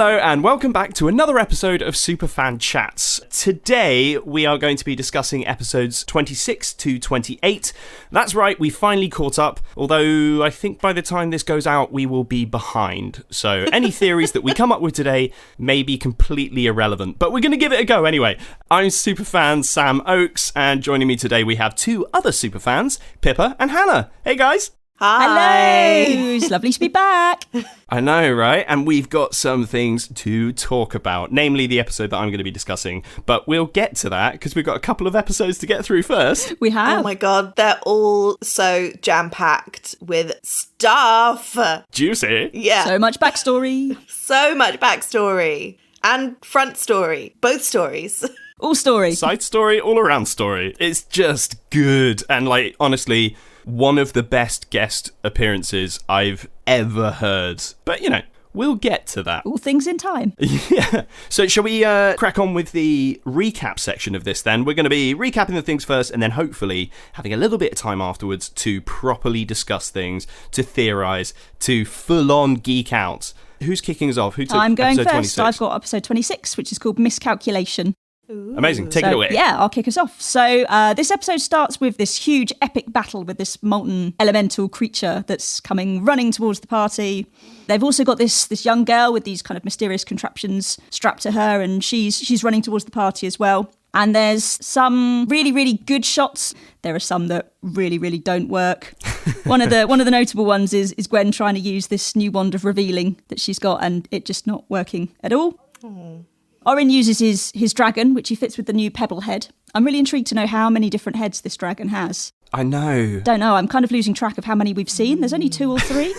Hello and welcome back to another episode of Superfan Chats. Today we are going to be discussing episodes 26 to 28. That's right, we finally caught up, although I think by the time this goes out we will be behind. So any theories that we come up with today may be completely irrelevant, but we're going to give it a go anyway. I'm Superfan Sam Oakes, and joining me today we have two other Superfans, Pippa and Hannah. Hey guys! Hi! Hello! It's lovely to be back. I know, right? And we've got some things to talk about, namely the episode that I'm going to be discussing. But we'll get to that because we've got a couple of episodes to get through first. We have. Oh my god, they're all so jam-packed with stuff. Juicy. Yeah. So much backstory. So much backstory. And front story. Both stories. All story. Side story, all around story. It's just good. And like, honestly, one of the best guest appearances I've ever heard. But, you know, we'll get to that. All things in time. Yeah. So shall we crack on with the recap section of this then? We're going to be recapping the things first and then hopefully having a little bit of time afterwards to properly discuss things, to theorise, to full-on geek out. Who's kicking us off? Who took I'm going episode first. 26? I've got episode 26, which is called Miscalculation. Ooh. Amazing. Take it away. Yeah, I'll kick us off. So this episode starts with this huge epic battle with this molten elemental creature that's coming running towards the party. They've also got this young girl with these kind of mysterious contraptions strapped to her, and she's running towards the party as well. And there's some really, really good shots. There are some that really, really don't work. One of the notable ones is Gwen trying to use this new wand of revealing that she's got, and it just not working at all. Oh. Orin uses his dragon, which he fits with the new pebble head. I'm really intrigued to know how many different heads this dragon has. I know. Don't know. I'm kind of losing track of how many we've seen. There's only 2 or 3.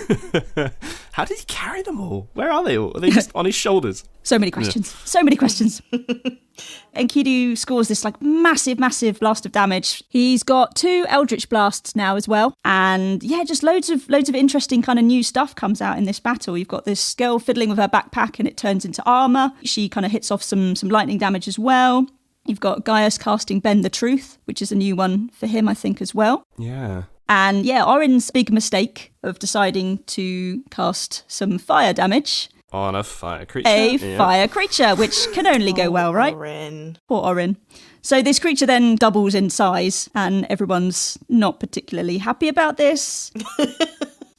How did he carry them all? Where are they all? Are they just on his shoulders? So many questions. Yeah. So many questions. Enkidu scores this like massive blast of damage. He's got 2 Eldritch blasts now as well. And yeah, just loads of interesting kind of new stuff comes out in this battle. You've got this girl fiddling with her backpack and it turns into armour. She kind of hits off some lightning damage as well. You've got Gaius casting Bend the Truth, which is a new one for him, I think, as well. Yeah. And yeah, Orin's big mistake of deciding to cast some fire damage. On a fire creature. Fire creature, which can only go well, right? Orin. Poor Orin. So this creature then doubles in size, and everyone's not particularly happy about this.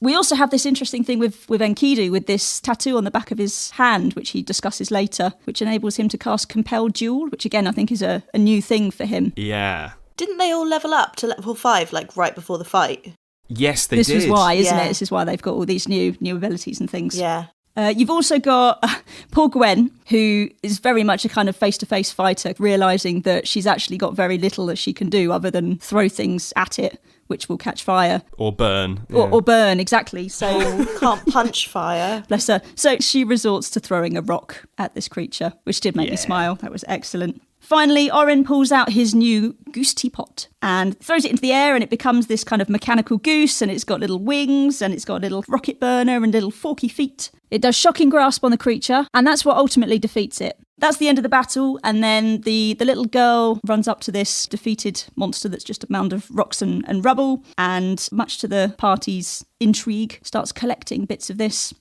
We also have this interesting thing with Enkidu, with this tattoo on the back of his hand, which he discusses later, which enables him to cast Compel Duel, which again I think is a new thing for him. Yeah. Didn't they all level up to level 5, like right before the fight? Yes, they did. did. This was why, isn't Yeah. it? This is why they've got all these new abilities and things. Yeah. You've also got poor Gwen, who is very much a kind of face-to-face fighter, realising that she's actually got very little that she can do other than throw things at it, which will catch fire. Or burn. Yeah. Or burn, exactly. So Can't punch fire. bless her. So she resorts to throwing a rock at this creature, which did make me smile. That was excellent. Finally, Orin pulls out his new goose teapot and throws it into the air, and it becomes this kind of mechanical goose, and it's got little wings, and it's got a little rocket burner and little forky feet. It does shocking grasp on the creature, and that's what ultimately defeats it. That's the end of the battle, and then the little girl runs up to this defeated monster that's just a mound of rocks and rubble, and much to the party's intrigue, starts collecting bits of this.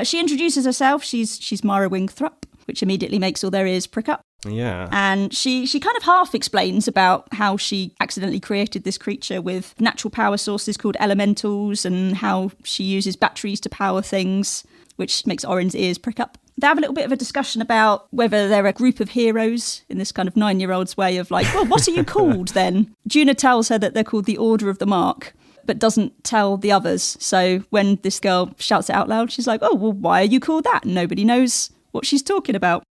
She introduces herself. She's Myra Wingthrup, which immediately makes all their ears prick up. Yeah. And she kind of half explains about how she accidentally created this creature with natural power sources called elementals, and how she uses batteries to power things, which makes Orin's ears prick up. They have a little bit of a discussion about whether they're a group of heroes in this kind of 9-year-old's way of like, well, what are you called then? Juna tells her that they're called the Order of the Mark, but doesn't tell the others. So when this girl shouts it out loud, she's like, oh, well, why are you called that? And nobody knows what she's talking about.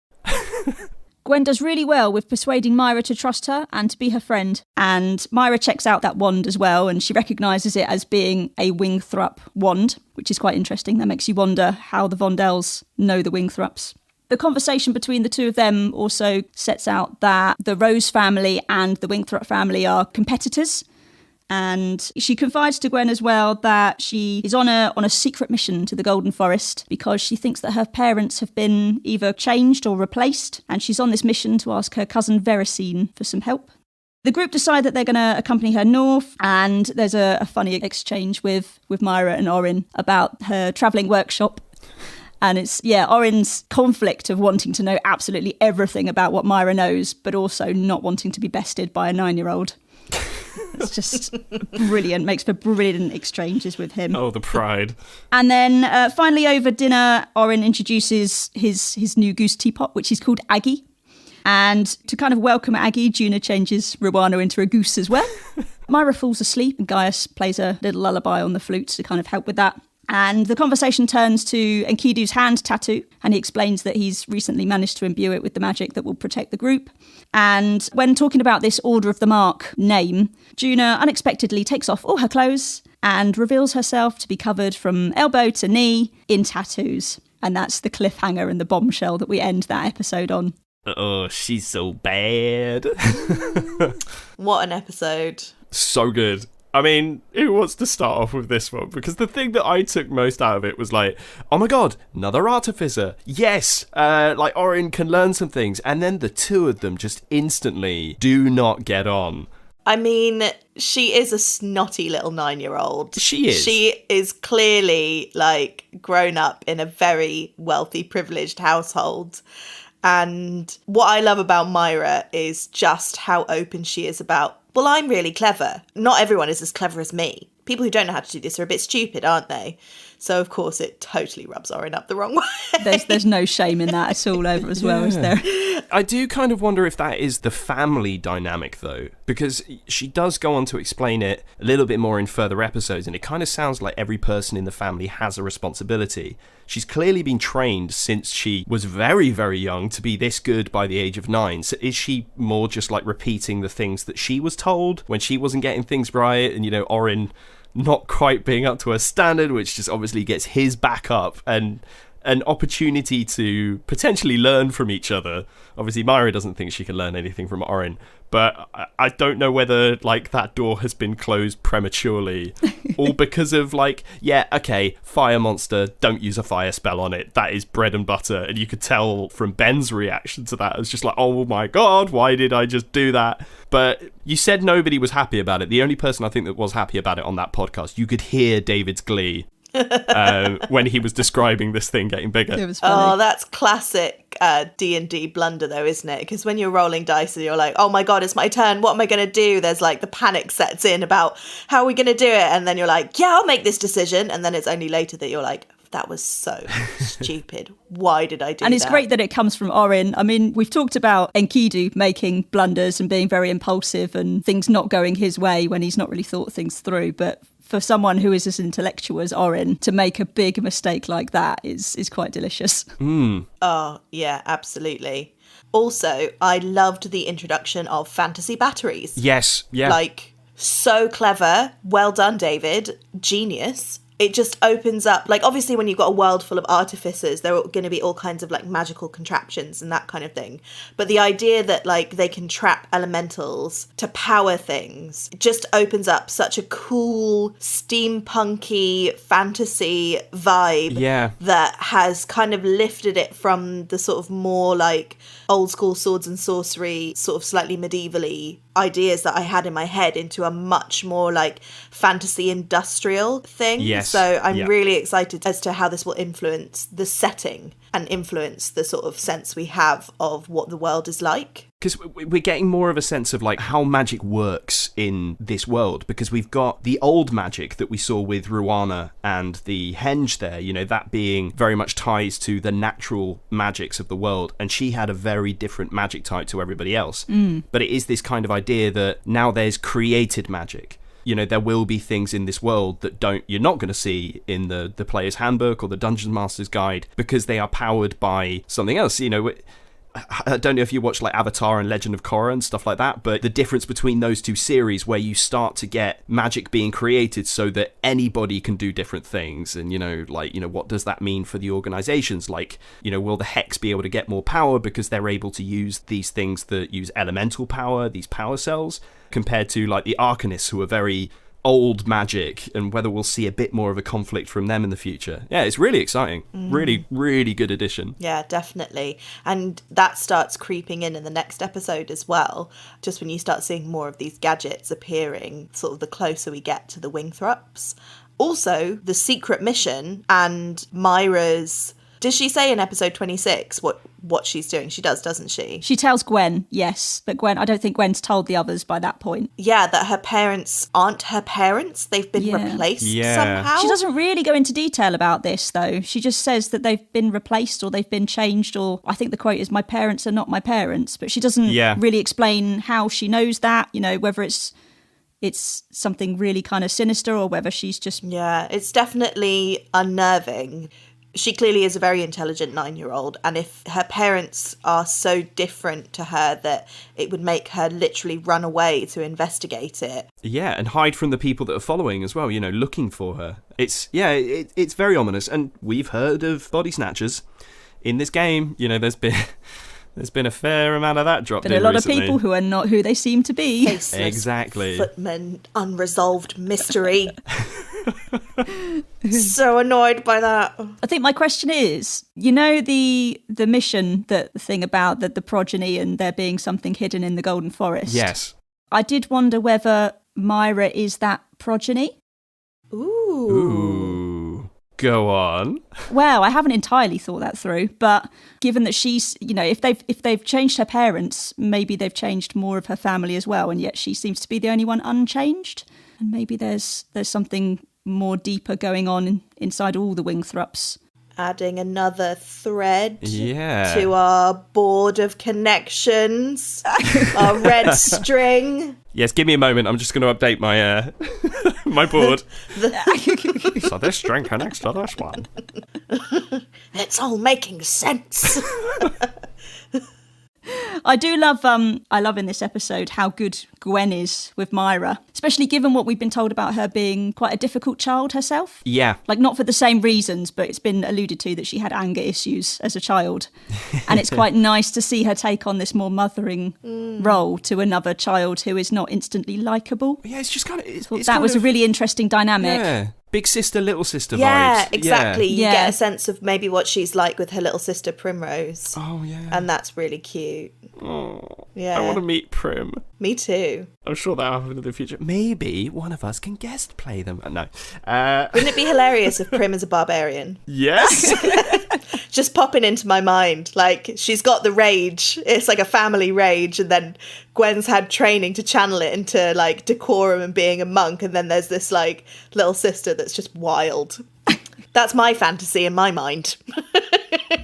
Gwen does really well with persuading Myra to trust her and to be her friend. And Myra checks out that wand as well, and she recognises it as being a Wingthrup wand, which is quite interesting. That makes you wonder how the Vondells know the Wingthrups. The conversation between the two of them also sets out that the Rose family and the Wingthrup family are competitors. And she confides to Gwen as well that she is on a secret mission to the Golden Forest because she thinks that her parents have been either changed or replaced, and she's on this mission to ask her cousin Veracine for some help. The group decide that they're going to accompany her north, and there's a funny exchange with Myra and Orin about her travelling workshop. And it's, Orin's conflict of wanting to know absolutely everything about what Myra knows, but also not wanting to be bested by a 9-year-old. It's just brilliant, makes for brilliant exchanges with him. Oh, the pride. And then finally over dinner, Orin introduces his new goose teapot, which is called Aggie. And to kind of welcome Aggie, Juna changes Ruana into a goose as well. Myra falls asleep and Gaius plays a little lullaby on the flute to kind of help with that. And the conversation turns to Enkidu's hand tattoo, and he explains that he's recently managed to imbue it with the magic that will protect the group. And when talking about this Order of the Mark name, Juna unexpectedly takes off all her clothes and reveals herself to be covered from elbow to knee in tattoos. And that's the cliffhanger and the bombshell that we end that episode on. Oh, she's so bad. What an episode. So good. I mean, who wants to start off with this one? Because the thing that I took most out of it was like, oh my god, another artificer. Yes, like Orin can learn some things. And then the two of them just instantly do not get on. I mean, she is a snotty little 9-year-old. She is. She is clearly, like, grown up in a very wealthy, privileged household. And what I love about Myra is just how open she is about, well, I'm really clever. Not everyone is as clever as me. People who don't know how to do this are a bit stupid, aren't they? So, of course, it totally rubs Orin up the wrong way. There's no shame in that at all over as well, is there? I do kind of wonder if that is the family dynamic, though, because she does go on to explain it a little bit more in further episodes, and it kind of sounds like every person in the family has a responsibility. She's clearly been trained since she was very, very young to be this good by the age of 9. So is she more just like repeating the things that she was told when she wasn't getting things right? And, you know, Orin not quite being up to her standard, which just obviously gets his back up and an opportunity to potentially learn from each other. Obviously, Myra doesn't think she can learn anything from Orin, but I don't know whether, like, that door has been closed prematurely or because of, like, yeah, okay, fire monster, don't use a fire spell on it. That is bread and butter. And you could tell from Ben's reaction to that, it's just like, oh my god, why did I just do that? But you said nobody was happy about it. The only person I think that was happy about it on that podcast, you could hear David's glee when he was describing this thing getting bigger. It was funny. Oh, that's classic D&D blunder though, isn't it? Because when you're rolling dice and you're like, oh my god, it's my turn, what am I going to do? There's like the panic sets in about how are we going to do it? And then you're like, yeah, I'll make this decision. And then it's only later that you're like, that was so stupid. Why did I do that? And it's great that it comes from Orin. I mean, we've talked about Enkidu making blunders and being very impulsive and things not going his way when he's not really thought things through. But for someone who is as intellectual as Orin to make a big mistake like that is quite delicious. Oh, yeah, absolutely. Also, I loved the introduction of fantasy batteries. Yes, yeah. Like, so clever. Well done, David. Genius. It just opens up, like, obviously when you've got a world full of artificers, there are going to be all kinds of, like, magical contraptions and that kind of thing. But the idea that, like, they can trap elementals to power things just opens up such a cool, steampunky fantasy vibe that has kind of lifted it from the sort of more, like, old school swords and sorcery, sort of slightly medievally ideas that I had in my head into a much more like fantasy industrial thing. Yes. So I'm really excited as to how this will influence the setting and influence the sort of sense we have of what the world is like. Because we're getting more of a sense of like how magic works in this world, because we've got the old magic that we saw with Ruana and the henge there, you know, that being very much ties to the natural magics of the world, and she had a very different magic type to everybody else. But it is this kind of idea that now there's created magic. You know, there will be things in this world that you're not going to see in the player's handbook or the Dungeon Master's Guide because they are powered by something else. You know, I don't know if you watch like Avatar and Legend of Korra and stuff like that, but the difference between those two series where you start to get magic being created so that anybody can do different things, and, you know, like, you know, what does that mean for the organizations? Like, you know, will the Hex be able to get more power because they're able to use these things that use elemental power, these power cells, compared to like the Arcanists, who are very old magic, and whether we'll see a bit more of a conflict from them in the future. Yeah, it's really exciting. Really, really good addition. Yeah, definitely. And that starts creeping in the next episode as well, just when you start seeing more of these gadgets appearing, sort of the closer we get to the Wingthrups. Also, the secret mission and Myra's Does she say in episode 26 what she's doing? She does, doesn't she? She tells Gwen, yes, but I don't think Gwen's told the others by that point. Yeah, that her parents aren't her parents. They've been replaced somehow. She doesn't really go into detail about this, though. She just says that they've been replaced or they've been changed, or I think the quote is, "My parents are not my parents." But she doesn't really explain how she knows that, whether it's something really kind of sinister or whether she's just... Yeah, it's definitely unnerving. She clearly is a very intelligent 9-year-old, and if her parents are so different to her that it would make her literally run away to investigate it. Yeah, and hide from the people that are following as well, looking for her. It's very ominous, and we've heard of body snatchers in this game. There's been a fair amount of that dropped in recently. Been a lot of people who are not who they seem to be. Faceless exactly. Footman, unresolved mystery. So annoyed by that. I think my question is, the mission, the thing about the progeny and there being something hidden in the Golden Forest. Yes. I did wonder whether Myra is that progeny. Ooh. Go on. Well, I haven't entirely thought that through, but given that she's, if they've changed her parents, maybe they've changed more of her family as well, and yet she seems to be the only one unchanged. And maybe there's something more deeper going on inside all the Wingthrups. Adding another thread to our board of connections, our red string. Yes, give me a moment. I'm just going to update my my board. So this string connects to this one. It's all making sense. I do love, I love in this episode how good Gwen is with Myra, especially given what we've been told about her being quite a difficult child herself. Yeah. Like, not for the same reasons, but it's been alluded to that she had anger issues as a child. And it's quite nice to see her take on this more mothering role to another child who is not instantly likeable. Yeah, it's just kind of... That was a really interesting dynamic. Yeah. Big sister, little sister vibes. Yeah, exactly. Yeah. You get a sense of maybe what she's like with her little sister Primrose. Oh, yeah. And that's really cute. Oh, yeah. I want to meet Prim. Me too. I'm sure that'll happen in the future. Maybe one of us can guest play them. No. Wouldn't it be hilarious if Prim is a barbarian? Yes. Just popping into my mind. Like, she's got the rage. It's like a family rage. And then Gwen's had training to channel it into, like, decorum and being a monk. And then there's this, like, little sister that's just wild. That's my fantasy in my mind.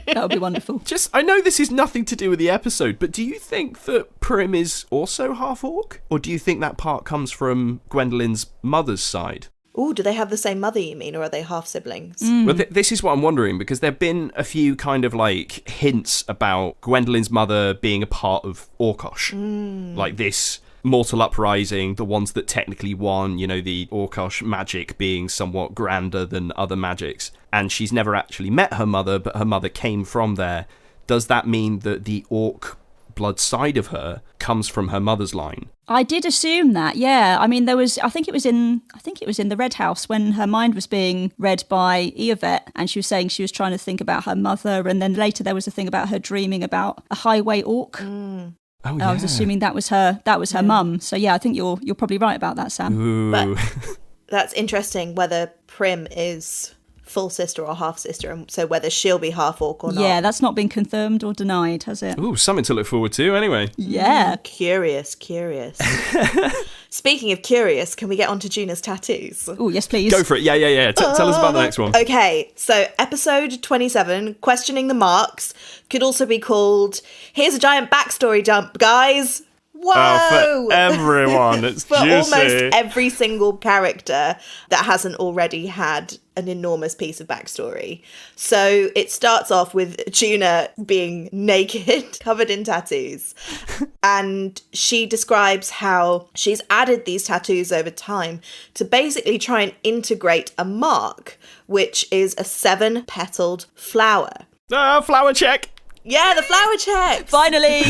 That would be wonderful. I know this is nothing to do with the episode, but do you think that Prim is also half orc? Or do you think that part comes from Gwendolyn's mother's side? Ooh, do they have the same mother, you mean, or are they half siblings? Well, this is what I'm wondering, because there have been a few kind of like hints about Gwendolyn's mother being a part of Orkosh. Like this mortal uprising, the ones that technically won, the Orkosh magic being somewhat grander than other magics. And she's never actually met her mother, but her mother came from there. Does that mean that the orc blood side of her comes from her mother's line? I did assume that, yeah. I mean, I think it was in the Red House when her mind was being read by Eovet, and she was saying she was trying to think about her mother, and then later there was a thing about her dreaming about a highway orc. Oh, yeah. I was assuming that was her mum. So yeah, I think you're probably right about that, Sam. Ooh. But that's interesting whether Prim is full sister or half sister, and so whether she'll be half orc or not. Yeah, that's not been confirmed or denied, has it? Ooh, something to look forward to anyway. Yeah. Curious. Speaking of curious, can we get on to Juna's tattoos? Oh, yes, please. Go for it. Yeah. Tell us about the next one. Okay, so episode 27, Questioning the Marks, could also be called Here's a Giant Backstory Dump, guys. Whoa! For everyone, it's for juicy. almost every single character that hasn't already had an enormous piece of backstory. So it starts off with Juna being naked, covered in tattoos. And she describes how she's added these tattoos over time to basically try and integrate a mark, which is a 7-petaled flower. Flower check. Yeah, the flower check. Finally.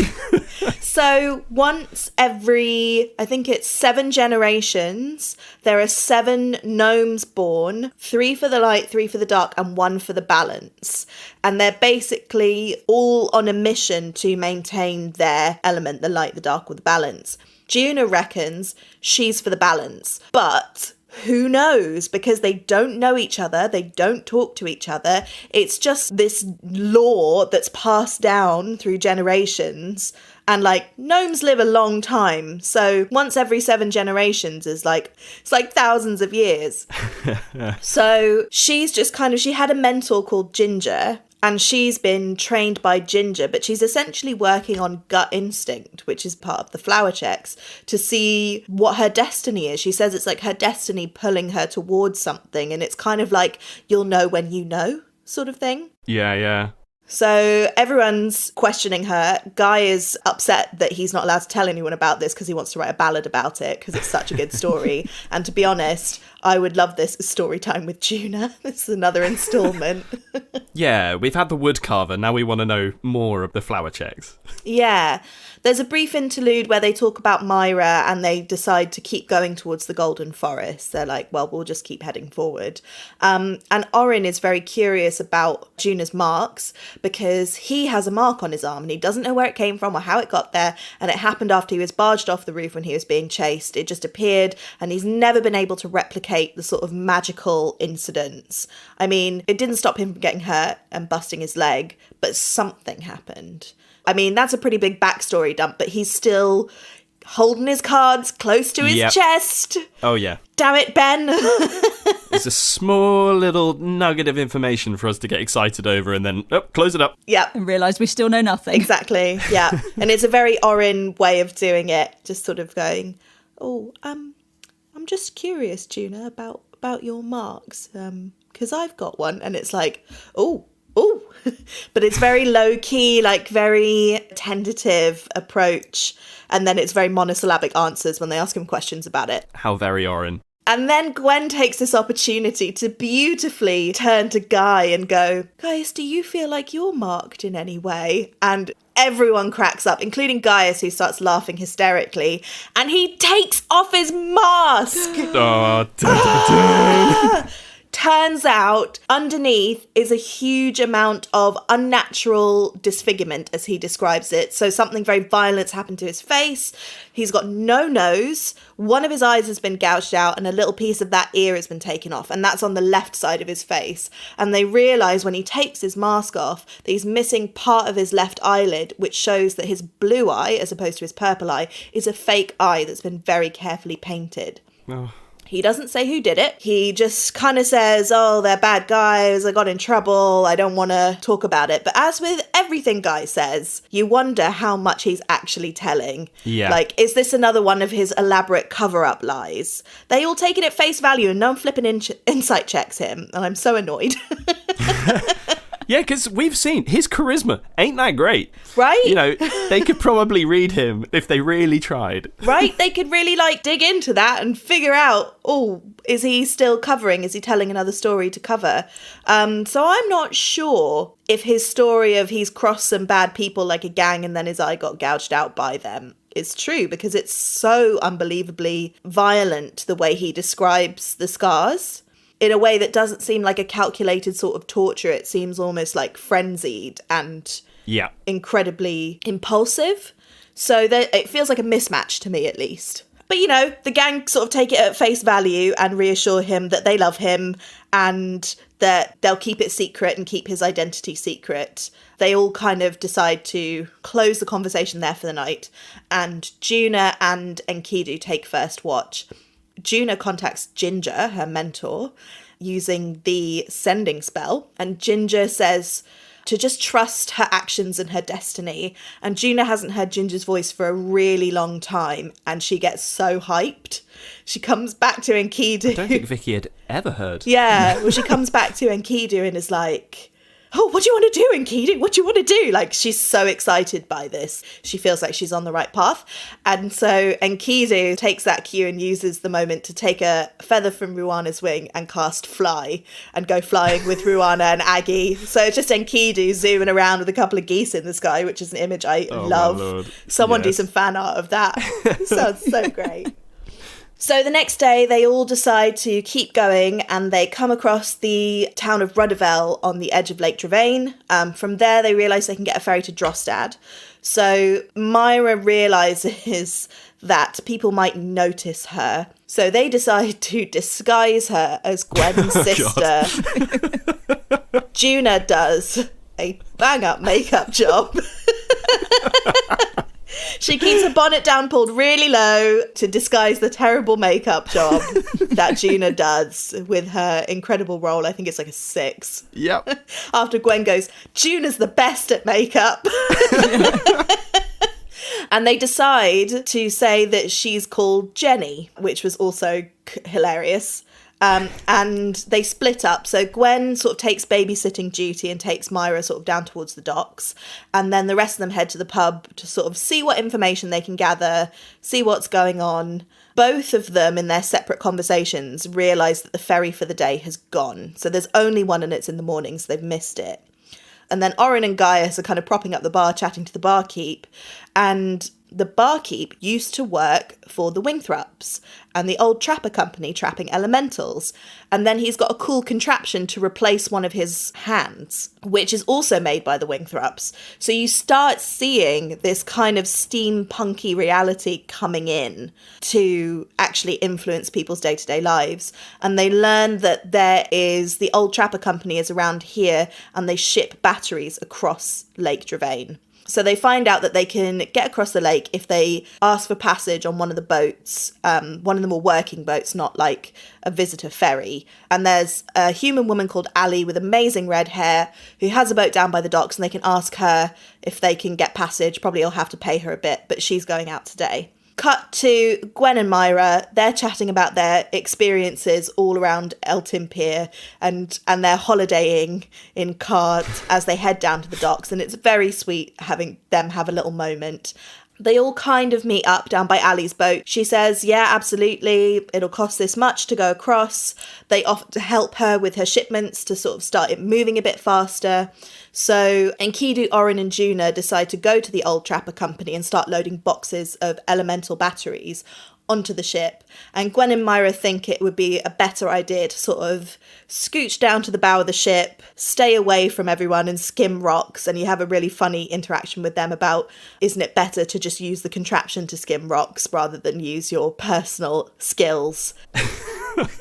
So once every, I think it's 7 generations, there are 7 gnomes born, 3 for the light, 3 for the dark, and 1 for the balance. And they're basically all on a mission to maintain their element, the light, the dark, or the balance. Juna reckons she's for the balance, but Who knows? Because they don't know each other. They don't talk to each other. It's just this lore that's passed down through generations. And like gnomes live a long time. So once every 7 generations is like, it's like thousands of years. So she's just kind of, she had a mentor called Ginger. And she's been trained by Ginger, but she's essentially working on gut instinct, which is part of the flower checks, to see what her destiny is. She says it's like her destiny pulling her towards something. And it's kind of like, you'll know when you know sort of thing. Yeah. So everyone's questioning her. Guy is upset that he's not allowed to tell anyone about this because he wants to write a ballad about it because it's such a good story. And to be honest, I would love this story time with Juna. This is another installment. Yeah, we've had the woodcarver. Now we want to know more of the flower checks. Yeah. There's a brief interlude where they talk about Myra and they decide to keep going towards the Golden Forest. They're like, well, we'll just keep heading forward. And Orin is very curious about Juna's marks because he has a mark on his arm and he doesn't know where it came from or how it got there. And it happened after he was barged off the roof when he was being chased. It just appeared and he's never been able to replicate the sort of magical incidents. I mean, it didn't stop him from getting hurt and busting his leg, but something happened. I mean, that's a pretty big backstory dump, but he's still holding his cards close to his chest. Oh, yeah. Damn it, Ben. It's a small little nugget of information for us to get excited over and then, close it up. Yep. And realise we still know nothing. Exactly, yeah. And it's a very Orin way of doing it, just sort of going, I'm just curious, Juna, about your marks, because I've got one. And it's like, oh. But it's very low key, like very tentative approach. And then it's very monosyllabic answers when they ask him questions about it. How very Orin. And then Gwen takes this opportunity to beautifully turn to Guy and go, Gaius, do you feel like you're marked in any way? And everyone cracks up, including Gaius, who starts laughing hysterically. And he takes off his mask. Turns out underneath is a huge amount of unnatural disfigurement, as he describes it. So something very violent's happened to his face. He's got no nose. One of his eyes has been gouged out and a little piece of that ear has been taken off. And that's on the left side of his face. And they realise when he takes his mask off that he's missing part of his left eyelid, which shows that his blue eye, as opposed to his purple eye, is a fake eye that's been very carefully painted. Oh. He doesn't say who did it. He just kind of says, they're bad guys. I got in trouble. I don't want to talk about it. But as with everything Guy says, you wonder how much he's actually telling. Yeah. Like, is this another one of his elaborate cover-up lies? They all take it at face value and no one flipping insight checks him. And I'm so annoyed. Yeah, because we've seen his charisma ain't that great. Right? You know, they could probably read him if they really tried. Right? They could really, dig into that and figure out, is he still covering? Is he telling another story to cover? So I'm not sure if his story of he's crossed some bad people like a gang and then his eye got gouged out by them is true, because it's so unbelievably violent the way he describes the scars. In a way that doesn't seem like a calculated sort of torture. It seems almost like frenzied and incredibly impulsive. So it feels like a mismatch to me, at least. But, the gang sort of take it at face value and reassure him that they love him and that they'll keep it secret and keep his identity secret. They all kind of decide to close the conversation there for the night. And Juna and Enkidu take first watch. Juna contacts Ginger, her mentor, using the sending spell. And Ginger says to just trust her actions and her destiny. And Juna hasn't heard Ginger's voice for a really long time. And she gets so hyped. She comes back to Enkidu. I don't think Vicky had ever heard. Yeah, well, she comes back to Enkidu and is like, what do you want to do, Enkidu? What do you want to do? Like, she's so excited by this. She feels like she's on the right path. And so Enkidu takes that cue and uses the moment to take a feather from Ruana's wing and cast Fly and go flying with Ruana and Aggie. So it's just Enkidu zooming around with a couple of geese in the sky, which is an image I love. Someone do some fan art of that. Sounds so great. So the next day, they all decide to keep going, and they come across the town of Rudderville on the edge of Lake Dravain. From there, they realise they can get a ferry to Drostad. So Myra realises that people might notice her. So they decide to disguise her as Gwen's sister. Juna does a bang-up makeup job. She keeps her bonnet down pulled really low to disguise the terrible makeup job that Juna does with her incredible role. I think it's like a 6. Yep. After Gwen goes, Juna's the best at makeup. And they decide to say that she's called Jenny, which was also hilarious. And they split up. So Gwen sort of takes babysitting duty and takes Myra sort of down towards the docks. And then the rest of them head to the pub to sort of see what information they can gather, see what's going on. Both of them, in their separate conversations, realise that the ferry for the day has gone. So there's only one and it's in the morning, so they've missed it. And then Orin and Gaius are kind of propping up the bar, chatting to the barkeep. And the barkeep used to work for the Wingthrups and the old trapper company trapping elementals. And then he's got a cool contraption to replace one of his hands, which is also made by the Wingthrups. So you start seeing this kind of steampunky reality coming in to actually influence people's day-to-day lives. And they learn that the old trapper company is around here and they ship batteries across Lake Dravain. So they find out that they can get across the lake if they ask for passage on one of the boats. One of them are working boats, not like a visitor ferry. And there's a human woman called Ali with amazing red hair who has a boat down by the docks, and they can ask her if they can get passage. Probably you'll have to pay her a bit, but she's going out today. Cut to Gwen and Myra. They're chatting about their experiences all around Elton Pier and their holidaying in cart as they head down to the docks. And it's very sweet having them have a little moment. They all kind of meet up down by Ali's boat. She says, yeah, absolutely, it'll cost this much to go across. They offer to help her with her shipments to sort of start it moving a bit faster. So Enkidu, Orin and Juna decide to go to the old trapper company and start loading boxes of elemental batteries onto the ship. And Gwen and Myra think it would be a better idea to sort of scooch down to the bow of the ship, stay away from everyone and skim rocks. And you have a really funny interaction with them about, isn't it better to just use the contraption to skim rocks rather than use your personal skills?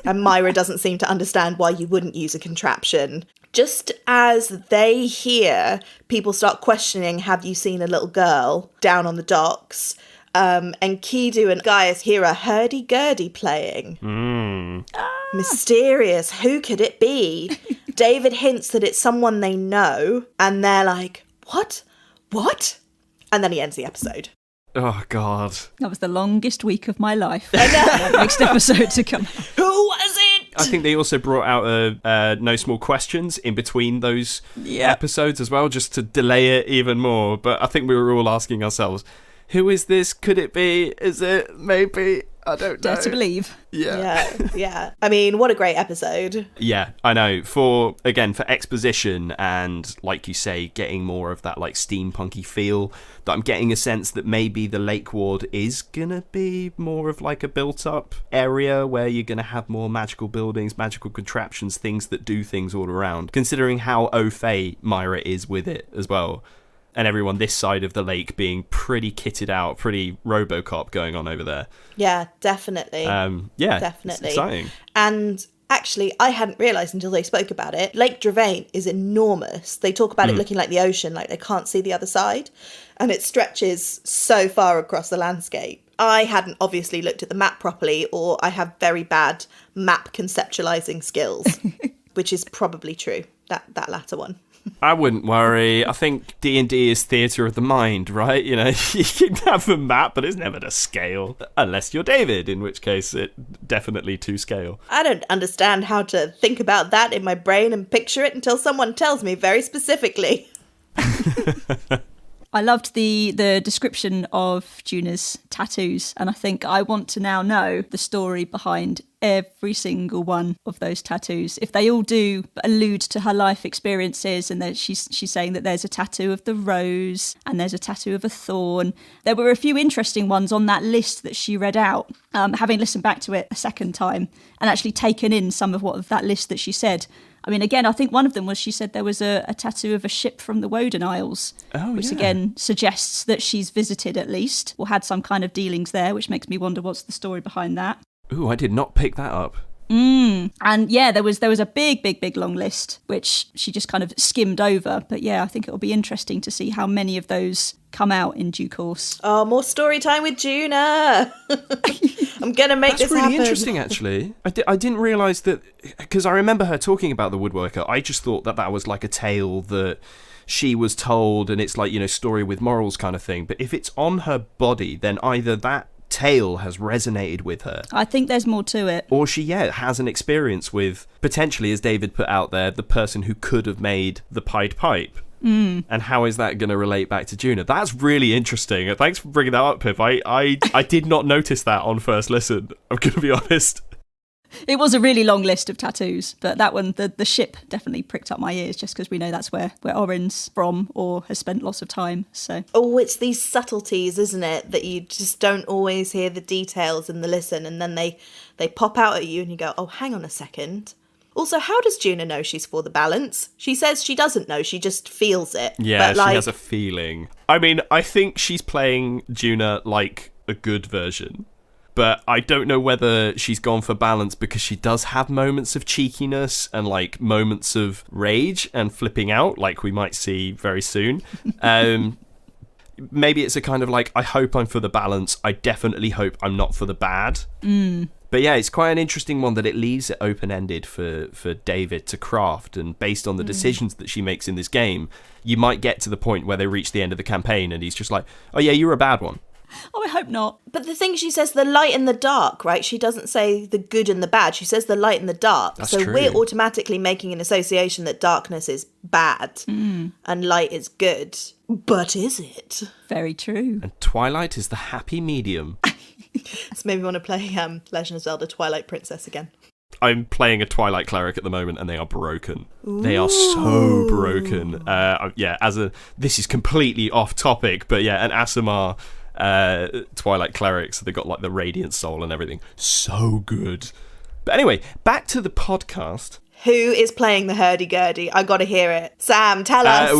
And Myra doesn't seem to understand why you wouldn't use a contraption. Just as they hear people start questioning, have you seen a little girl down on the docks? And Kidu and Gaius hear a hurdy-gurdy playing. Mysterious. Who could it be? David hints that it's someone they know, and they're like, what? What? And then he ends the episode. Oh, God. That was the longest week of my life. Next episode to come. Who was it? I think they also brought out no small questions in between those episodes as well, just to delay it even more. But I think we were all asking ourselves, who is this? Could it be? Is it? Maybe? I don't know. Dare to believe. Yeah. I mean, what a great episode. Yeah, I know. For exposition and, like you say, getting more of that like steampunky feel, that I'm getting a sense that maybe the Lake Ward is gonna be more of like a built-up area where you're gonna have more magical buildings, magical contraptions, things that do things all around. Considering how au fait Myra is with it as well. And everyone this side of the lake being pretty kitted out, pretty RoboCop going on over there. Yeah, definitely. Definitely. It's exciting. And actually, I hadn't realised until they spoke about it, Lake Dravain is enormous. They talk about it looking like the ocean, like they can't see the other side. And it stretches so far across the landscape. I hadn't obviously looked at the map properly, or I have very bad map conceptualising skills, which is probably true, that latter one. I wouldn't worry. I think D&D is theatre of the mind, right? You know, you can have a map, but it's never to scale. Unless you're David, in which case it definitely to scale. I don't understand how to think about that in my brain and picture it until someone tells me very specifically. I loved the description of Juna's tattoos, and I think I want to now know the story behind every single one of those tattoos. If they all do allude to her life experiences, and that she's saying that there's a tattoo of the rose and there's a tattoo of a thorn. There were a few interesting ones on that list that she read out, having listened back to it a second time and actually taken in some of what of that list that she said. I mean, again, I think one of them was she said there was a tattoo of a ship from the Woden Isles, which again suggests that she's visited at least, or had some kind of dealings there, which makes me wonder what's the story behind that. Ooh, I did not pick that up. And yeah, there was a big long list, which she just kind of skimmed over. But yeah, I think it'll be interesting to see how many of those come out in due course. Oh, more story time with Juna. I'm going to make this happen. That's really interesting, actually. I didn't realise that, because I remember her talking about the woodworker. I just thought that was like a tale that she was told, and it's like, you know, story with morals kind of thing. But if it's on her body, then either that tale has resonated with her. I think there's more to it. Or she, has an experience with, potentially, as David put out there, the person who could have made the Pied Pipe. And how is that going to relate back to Juna? That's really interesting. Thanks for bringing that up, Pip. I did not notice that on first listen. I'm going to be honest. It was a really long list of tattoos, but that one, the ship, definitely pricked up my ears just because we know that's where Orin's from or has spent lots of time. So it's these subtleties, isn't it, that you just don't always hear the details in the listen, and then they pop out at you and you go, oh, hang on a second. Also, how does Juna know she's for the balance? She says she doesn't know, she just feels it. Yeah, but she has a feeling. I mean, I think she's playing Juna like a good version. But I don't know whether she's gone for balance because she does have moments of cheekiness and like moments of rage and flipping out, like we might see very soon. Maybe it's a kind of like, I hope I'm for the balance. I definitely hope I'm not for the bad. But yeah, it's quite an interesting one that it leaves it open-ended for David to craft. And based on the decisions that she makes in this game, you might get to the point where they reach the end of the campaign and he's just like, oh yeah, you're a bad one. Oh, I hope not. But the thing she says, the light and the dark, right? She doesn't say the good and the bad. She says the light and the dark. That's so true. We're automatically making an association that darkness is bad and light is good. But is it? Very true. And Twilight is the happy medium. This made me want to play Legend of Zelda Twilight Princess again. I'm playing a Twilight cleric at the moment, and they are broken. Ooh. They are so broken. This is completely off topic, but yeah, an Aasimar Twilight cleric, so they got like the radiant soul and everything. So good. But anyway, back to the podcast. Who is playing the hurdy-gurdy? I gotta hear it. Sam, tell us.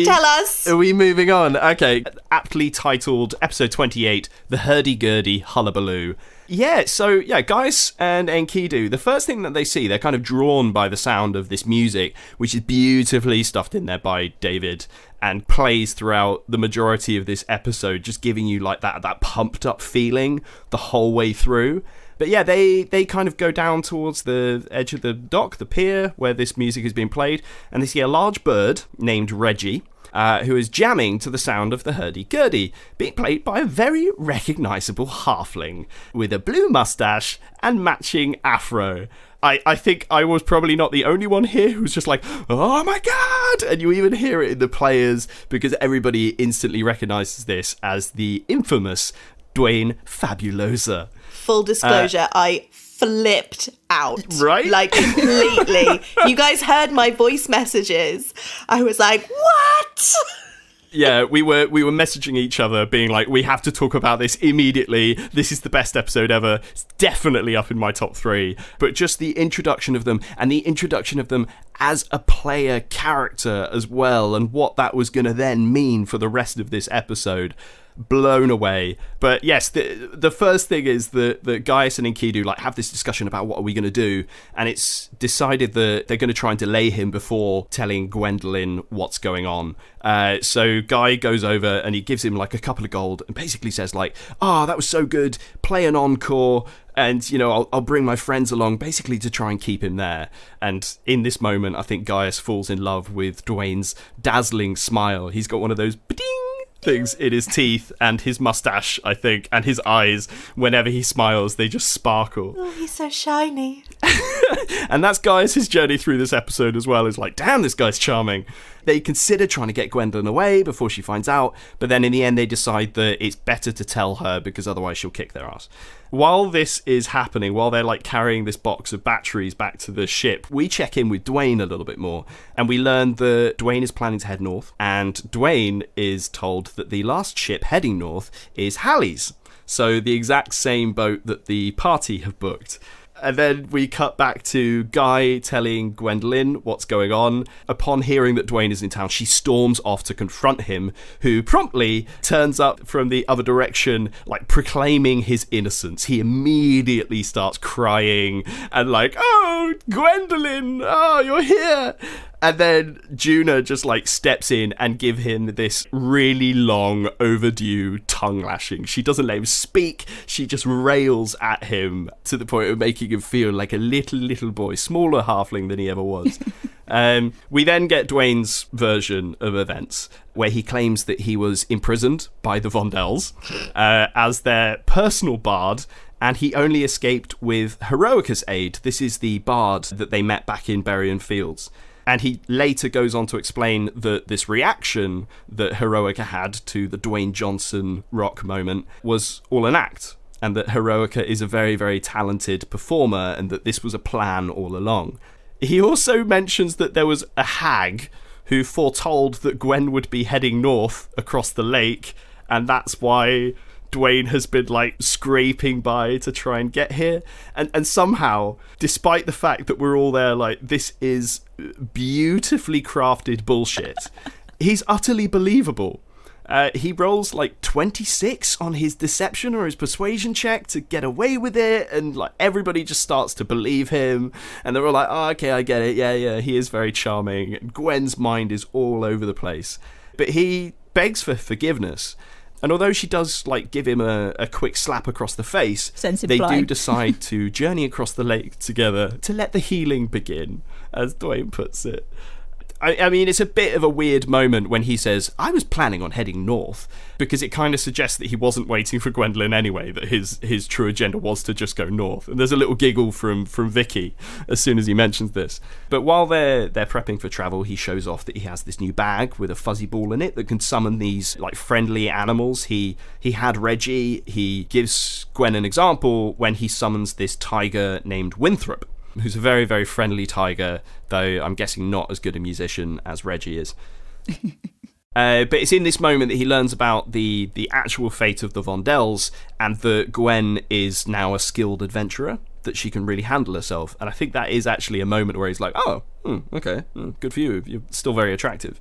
Tell us. Are we moving on? Okay. Aptly titled episode 28, The Hurdy-Gurdy Hullabaloo. Yeah, so, Gaius and Enkidu, the first thing that they see, they're kind of drawn by the sound of this music, which is beautifully stuffed in there by David, and plays throughout the majority of this episode, just giving you like that pumped up feeling the whole way through. But yeah, they kind of go down towards the edge of the dock, the pier, where this music is being played, and they see a large bird named Reggie, who is jamming to the sound of the hurdy-gurdy, being played by a very recognisable halfling, with a blue moustache and matching afro. I think I was probably not the only one here who's just like, oh my god! And you even hear it in the players, because everybody instantly recognises this as the infamous Dwayne Fabulosa. Full disclosure, I flipped out. Right? Like, completely. You guys heard my voice messages. I was like, what? Yeah, we were messaging each other being like, we have to talk about this immediately. This is the best episode ever. It's definitely up in my top 3. But just the introduction of them, and the introduction of them as a player character as well, and what that was going to then mean for the rest of this episode. Blown away. But yes, the first thing is that Gaius and Enkidu like have this discussion about what are we going to do, and it's decided that they're going to try and delay him before telling Gwendolyn what's going on. So Guy goes over and he gives him like a couple of gold and basically says like, that was so good, play an encore, and I'll bring my friends along, basically to try and keep him there. And in this moment, I think Gaius falls in love with Dwayne's dazzling smile. He's got one of those ba-ding things in his teeth and his mustache, I think, and his eyes. Whenever he smiles, they just sparkle. Oh, he's so shiny. And that's Gaius' journey through this episode as well, is like, damn, this guy's charming. They consider trying to get Gwendolyn away before she finds out, but then in the end they decide that it's better to tell her because otherwise she'll kick their ass. While this is happening, while they're like carrying this box of batteries back to the ship, we check in with Dwayne a little bit more, and we learn that Dwayne is planning to head north, and Dwayne is told that the last ship heading north is Halley's. So the exact same boat that the party have booked. And then we cut back to Guy telling Gwendolyn what's going on. Upon hearing that Dwayne is in town, she storms off to confront him, who promptly turns up from the other direction, like proclaiming his innocence. He immediately starts crying and like, oh, Gwendolyn, oh, you're here. And then Juna just like steps in and give him this really long overdue tongue lashing. She doesn't let him speak. She just rails at him to the point of making him feel like a little boy, smaller halfling than he ever was. We then get Dwayne's version of events, where he claims that he was imprisoned by the Vondells as their personal bard, and he only escaped with Heroica's aid. This is the bard that they met back in Berrien Fields. And he later goes on to explain that this reaction that Heroica had to the Dwayne Johnson rock moment was all an act, and that Heroica is a very, very talented performer, and that this was a plan all along. He also mentions that there was a hag who foretold that Gwen would be heading north across the lake, and that's why Dwayne has been like scraping by to try and get here, and somehow, despite the fact that we're all there like, this is beautifully crafted bullshit, he's utterly believable. He rolls like 26 on his deception or his persuasion check to get away with it, and like everybody just starts to believe him, and they're all like, oh, okay, I get it, yeah, he is very charming. And Gwen's mind is all over the place, but he begs for forgiveness. And although she does like give him a quick slap across the face, they do decide to journey across the lake together to let the healing begin, as Dwayne puts it. I mean, it's a bit of a weird moment when he says, I was planning on heading north, because it kind of suggests that he wasn't waiting for Gwendolyn anyway, that his true agenda was to just go north. And there's a little giggle from Vicky as soon as he mentions this. But while they're prepping for travel, he shows off that he has this new bag with a fuzzy ball in it that can summon these like friendly animals. He had Reggie. He gives Gwen an example when he summons this tiger named Winthrop, who's a very, very friendly tiger, though I'm guessing not as good a musician as Reggie is. But it's in this moment that he learns about the actual fate of the Vondells, and that Gwen is now a skilled adventurer, that she can really handle herself. And I think that is actually a moment where he's like, oh, okay, good for you, you're still very attractive.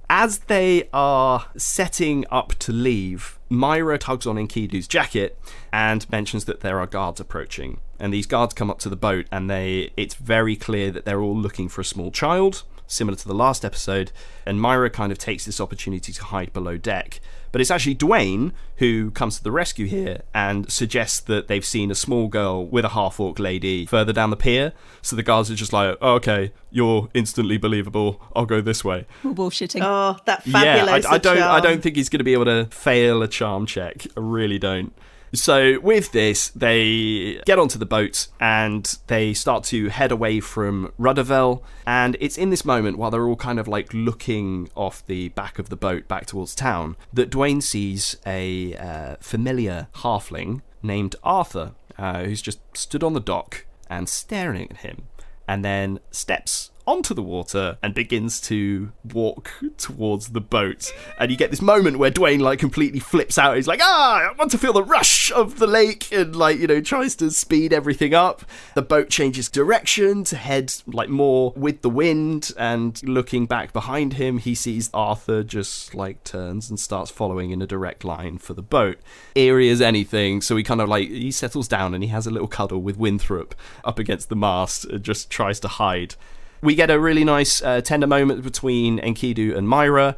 As they are setting up to leave, Myra tugs on Enkidu's jacket and mentions that there are guards approaching. And these guards come up to the boat, and it's very clear that they're all looking for a small child, similar to the last episode, and Myra kind of takes this opportunity to hide below deck. But it's actually Dwayne who comes to the rescue here and suggests that they've seen a small girl with a half-orc lady further down the pier. So the guards are just like, oh, okay, you're instantly believable, I'll go this way. We're bullshitting. Oh, that fabulous charm. I don't think he's going to be able to fail a charm check. I really don't. So with this, they get onto the boat and they start to head away from Rudderville. And it's in this moment, while they're all kind of like looking off the back of the boat back towards town, that Dwayne sees a familiar halfling named Arthur, who's just stood on the dock and staring at him, and then steps onto the water and begins to walk towards the boat. And you get this moment where Dwayne like completely flips out. He's like, I want to feel the rush of the lake, and like, tries to speed everything up. The boat changes direction to head like more with the wind, and looking back behind him, he sees Arthur just like turns and starts following in a direct line for the boat. Eerie as anything, so he kind of like, he settles down and he has a little cuddle with Winthrop up against the mast and just tries to hide. We get a really nice tender moment between Enkidu and Myra,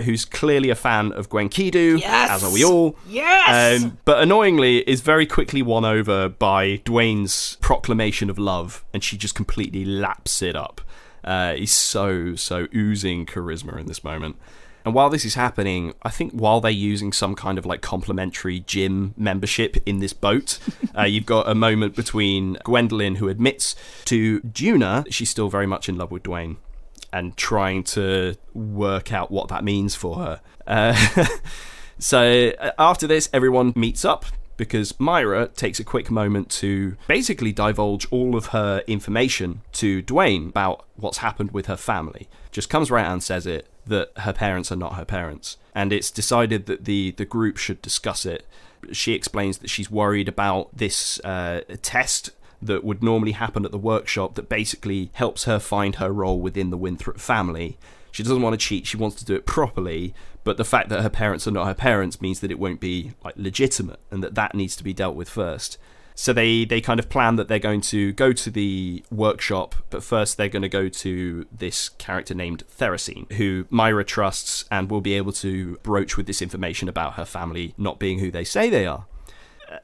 who's clearly a fan of Gwenkidu, as are we all. Yes! But annoyingly is very quickly won over by Dwayne's proclamation of love, and she just completely laps it up. He's so oozing charisma in this moment. And while this is happening, I think while they're using some kind of like complimentary gym membership in this boat, you've got a moment between Gwendolyn, who admits to Juna that she's still very much in love with Dwayne. and trying to work out what that means for her. So after this, everyone meets up, because Myra takes a quick moment to basically divulge all of her information to Dwayne about what's happened with her family. Just comes right out and says it, that her parents are not her parents. And it's decided that the group should discuss it. She explains that she's worried about this test that would normally happen at the workshop that basically helps her find her role within the Winthrop family. She doesn't want to cheat, she wants to do it properly, but the fact that her parents are not her parents means that it won't be legitimate, and that needs to be dealt with first. So they kind of plan that they're going to go to the workshop, but first they're going to go to this character named Theracene, who Myra trusts and will be able to broach with this information about her family not being who they say they are.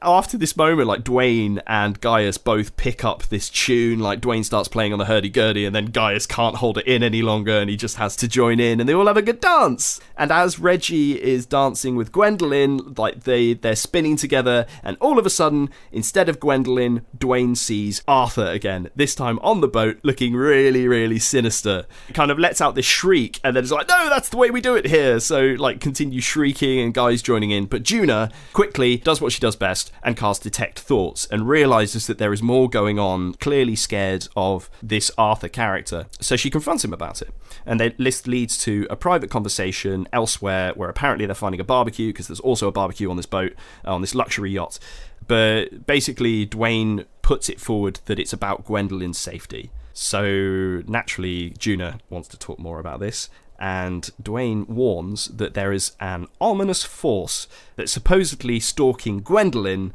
After this moment, Dwayne and Gaius both pick up this tune. Dwayne starts playing on the hurdy-gurdy, and then Gaius can't hold it in any longer, and he just has to join in, and they all have a good dance. And as Reggie is dancing with Gwendolyn, they're spinning together, and all of a sudden, instead of Gwendolyn, Dwayne sees Arthur again, this time on the boat, looking really, really sinister. He kind of lets out this shriek, and then it's no, that's the way we do it here. So, continue shrieking, and guys joining in. But Juna quickly does what she does best, and casts Detect Thoughts, and realizes that there is more going on, clearly scared of this Arthur character. So she confronts him about it, and this leads to a private conversation elsewhere, where apparently they're finding a barbecue, because there's also a barbecue on this boat, on this luxury yacht. But basically Dwayne puts it forward that it's about Gwendolyn's safety. So naturally Juna wants to talk more about this, and Dwayne warns that there is an ominous force that's supposedly stalking Gwendolyn,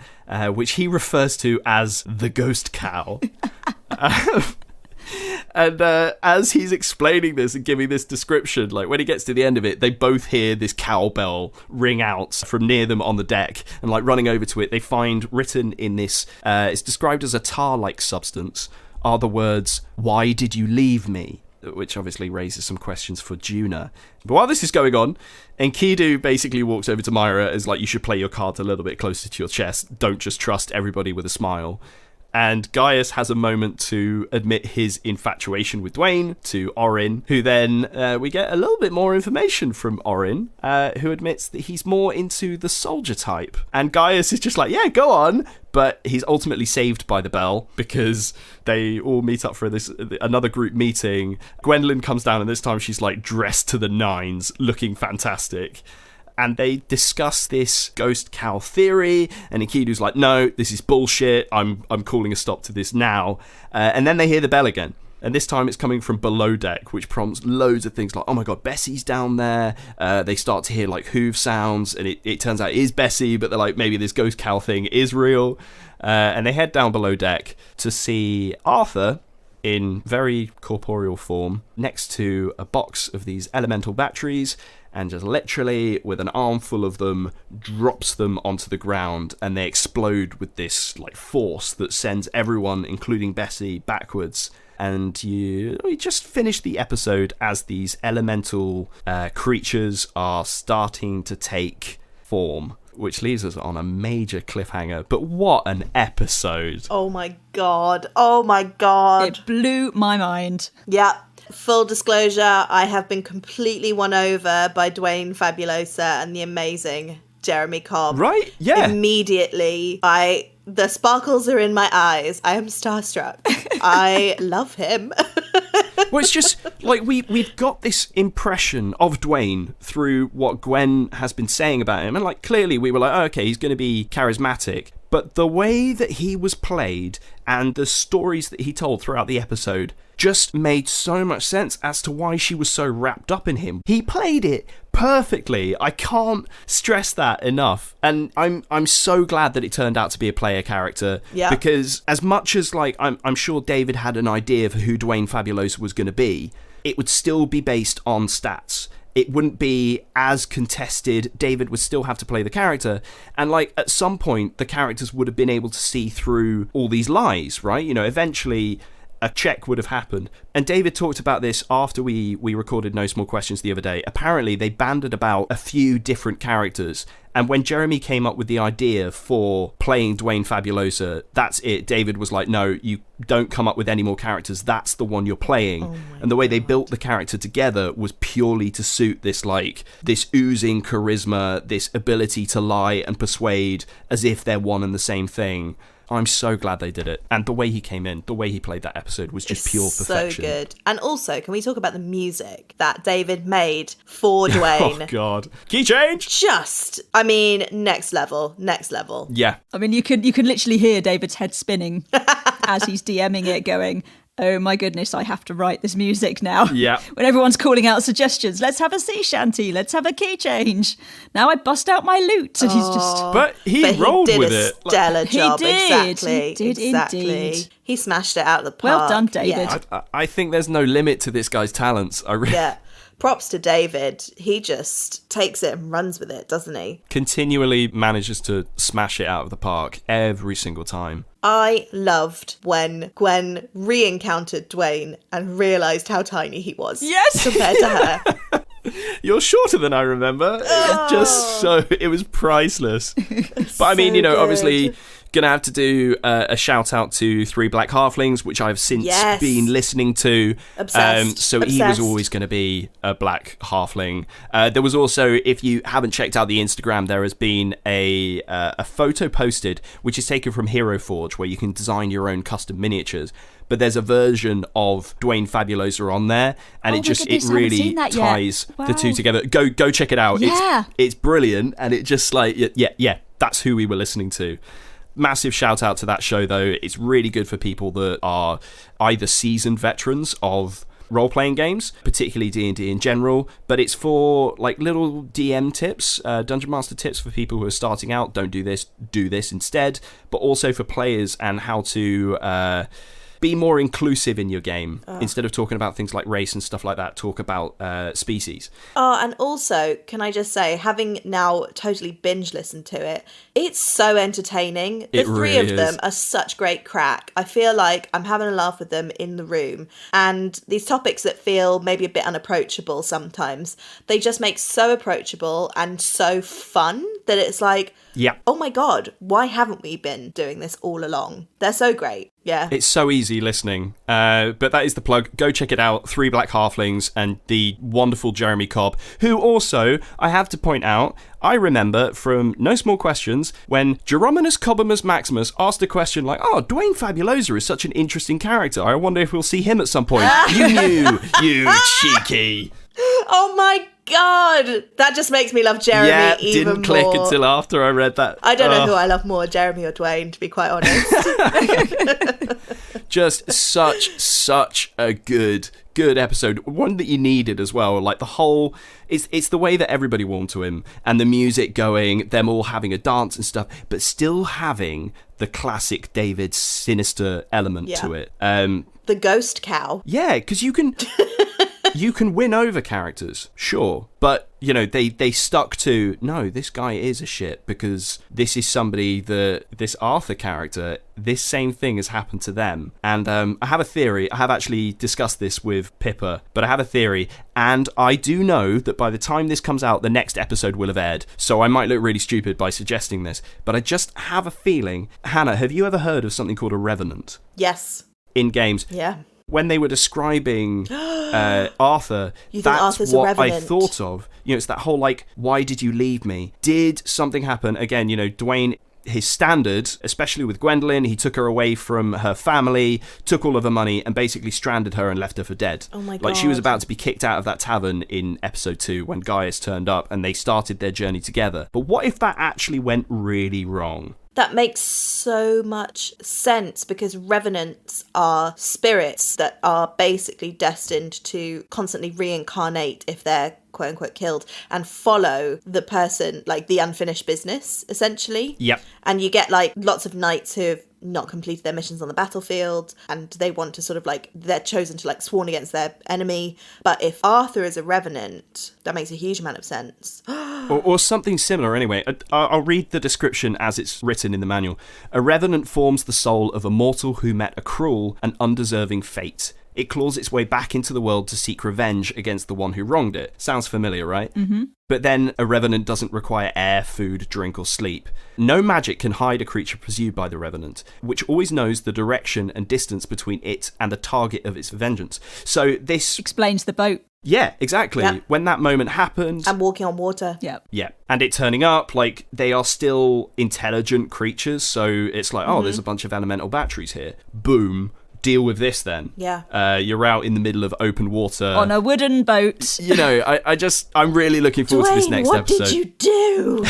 which he refers to as the ghost cow. And as he's explaining this and giving this description, when he gets to the end of it, they both hear this cowbell ring out from near them on the deck, and running over to it, they find written in this, it's described as a tar-like substance, are the words, "Why did you leave me?" Which obviously raises some questions for Juna. But while this is going on, Enkidu basically walks over to Myra as you should play your cards a little bit closer to your chest. Don't just trust everybody with a smile. And Gaius has a moment to admit his infatuation with Dwayne to Orin, who then we get a little bit more information from Orin, who admits that he's more into the soldier type. And Gaius is just yeah, go on. But he's ultimately saved by the bell, because they all meet up for another group meeting. Gwendolyn comes down, and this time she's dressed to the nines, looking fantastic. And they discuss this ghost cow theory, and Enkidu's no, this is bullshit, I'm calling a stop to this now. And then they hear the bell again. And this time it's coming from below deck, which prompts loads of things oh my god, Bessie's down there. They start to hear hoof sounds, and it turns out it is Bessie, but they're maybe this ghost cow thing is real. And they head down below deck to see Arthur in very corporeal form next to a box of these elemental batteries, and just literally with an armful of them drops them onto the ground, and they explode with this force that sends everyone, including Bessie, backwards. And we just finished the episode as these elemental creatures are starting to take form, which leaves us on a major cliffhanger. But what an episode! Oh my god. Oh my god. It blew my mind. Yeah. Full disclosure, I have been completely won over by Dwayne Fabulosa and the amazing Jeremy Cobb. Right? Yeah. Immediately, the sparkles are in my eyes. I am starstruck. I love him. Well, it's just we've got this impression of Dwayne through what Gwen has been saying about him, and clearly we were oh, okay, he's going to be charismatic. But the way that he was played and the stories that he told throughout the episode just made so much sense as to why she was so wrapped up in him. He played it perfectly. I can't stress that enough. And I'm so glad that it turned out to be a player character. Yeah. Because as much as I'm sure David had an idea for who Dwayne Fabulosa was going to be, it would still be based on stats. It wouldn't be as contested. David would still have to play the character. And at some point, the characters would have been able to see through all these lies, right? Eventually a check would have happened. And David talked about this after we recorded No Small Questions the other day. Apparently, they banded about a few different characters. And when Jeremy came up with the idea for playing Dwayne Fabulosa, that's it. David was like, no, you don't come up with any more characters. That's the one you're playing. And the way they built the character together was purely to suit this, like, this oozing charisma, this ability to lie and persuade as if they're one and the same thing. I'm so glad they did it. And the way he came in, the way he played that episode was just pure perfection. So good. And also, can we talk about the music that David made for Dwayne? Oh, God. Key change! Just, I mean, next level. Yeah. I mean, you can literally hear David's head spinning as he's DMing it, going, oh my goodness, I have to write this music now. Yeah. When everyone's calling out suggestions, let's have a sea shanty, let's have a key change. Now I bust out my lute. And he's just... But he rolled with it. He did a stellar job. He did. Exactly. He did indeed. He smashed it out of the park. Well done, David. Yeah. I think there's no limit to this guy's talents. Yeah. Props to David. He just takes it and runs with it, doesn't he? Continually manages to smash it out of the park every single time. I loved when Gwen re-encountered Dwayne and realised how tiny he was. Yes! Compared to her. You're shorter than I remember. It was priceless. But I mean, So obviously... good. Gonna have to do a shout out to Three Black Halflings, which I've since been listening to. Obsessed. So he was always going to be a black halfling. There was also, if you haven't checked out the Instagram, there has been a photo posted which is taken from Hero Forge, where you can design your own custom miniatures. But there's a version of Dwayne Fabulosa on there, and it really ties the two together. Go check it out. Yeah. It's brilliant, and it just like yeah, that's who we were listening to. Massive shout out to that show, though. It's really good for people that are either seasoned veterans of role-playing games, particularly D&D in general, but it's for like little DM tips, Dungeon Master tips for people who are starting out. Don't do this instead. But also for players and how to be more inclusive in your game. Instead of talking about things like race and stuff like that, talk about species. And also, can I just say, having now totally binge listened to it, it's so entertaining. The three of them are such great crack. I feel like I'm having a laugh with them in the room. And these topics that feel maybe a bit unapproachable sometimes, they just make so approachable and so fun that it's like, oh my God, why haven't we been doing this all along? They're so great. Yeah. It's so easy listening. But that is the plug. Go check it out. Three Black Halflings and the wonderful Jeremy Cobb, who also, I have to point out, I remember from No Small Questions when Gerominus Cobbimus Maximus asked a question like, oh, Dwayne Fabulosa is such an interesting character. I wonder if we'll see him at some point. You knew, you cheeky. Oh my God, that just makes me love Jeremy even more. Didn't click until after I read that. I don't know who I love more, Jeremy or Dwayne, to be quite honest. Just such a good episode, one that you needed as well. Like the whole, it's the way that everybody warmed to him and the music going, them all having a dance and stuff, but still having the classic David sinister element to it. The ghost cow. Yeah, because you can. You can win over characters, sure, but, they stuck to, no, this guy is a shit because this is somebody that, this Arthur character, this same thing has happened to them. And I have a theory, I have actually discussed this with Pippa, but I have a theory, and I do know that by the time this comes out, the next episode will have aired, so I might look really stupid by suggesting this, but I just have a feeling. Hannah, have you ever heard of something called a revenant? Yes. In games? Yeah. When they were describing Arthur, that's what I thought of. It's that whole, like, why did you leave me? Did something happen? Again, Dwayne, his standard, especially with Gwendolyn, he took her away from her family, took all of her money, and basically stranded her and left her for dead. Oh my God. Like, she was about to be kicked out of that tavern in episode 2 when Gaius turned up and they started their journey together. But what if that actually went really wrong? That makes so much sense because revenants are spirits that are basically destined to constantly reincarnate if they're quote unquote killed and follow the person, like the unfinished business, essentially. Yep. And you get like lots of knights who have not completed their missions on the battlefield, and they want to sort of like, they're chosen to like sworn against their enemy. But if Arthur is a revenant, that makes a huge amount of sense. Or something similar anyway. I'll read the description as it's written in the manual. A revenant forms the soul of a mortal who met a cruel and undeserving fate. It claws its way back into the world to seek revenge against the one who wronged it. Sounds familiar, right? Mm-hmm. But then a revenant doesn't require air, food, drink, or sleep. No magic can hide a creature pursued by the revenant, which always knows the direction and distance between it and the target of its vengeance. So this explains the boat. Yeah, exactly. Yep. When that moment happened... And walking on water. Yeah. And it turning up, like, they are still intelligent creatures, so it's like, oh, there's a bunch of elemental batteries here. Boom. Deal with this then. Yeah. You're out in the middle of open water. On a wooden boat. You know, I'm really looking forward to this next episode. What did you do?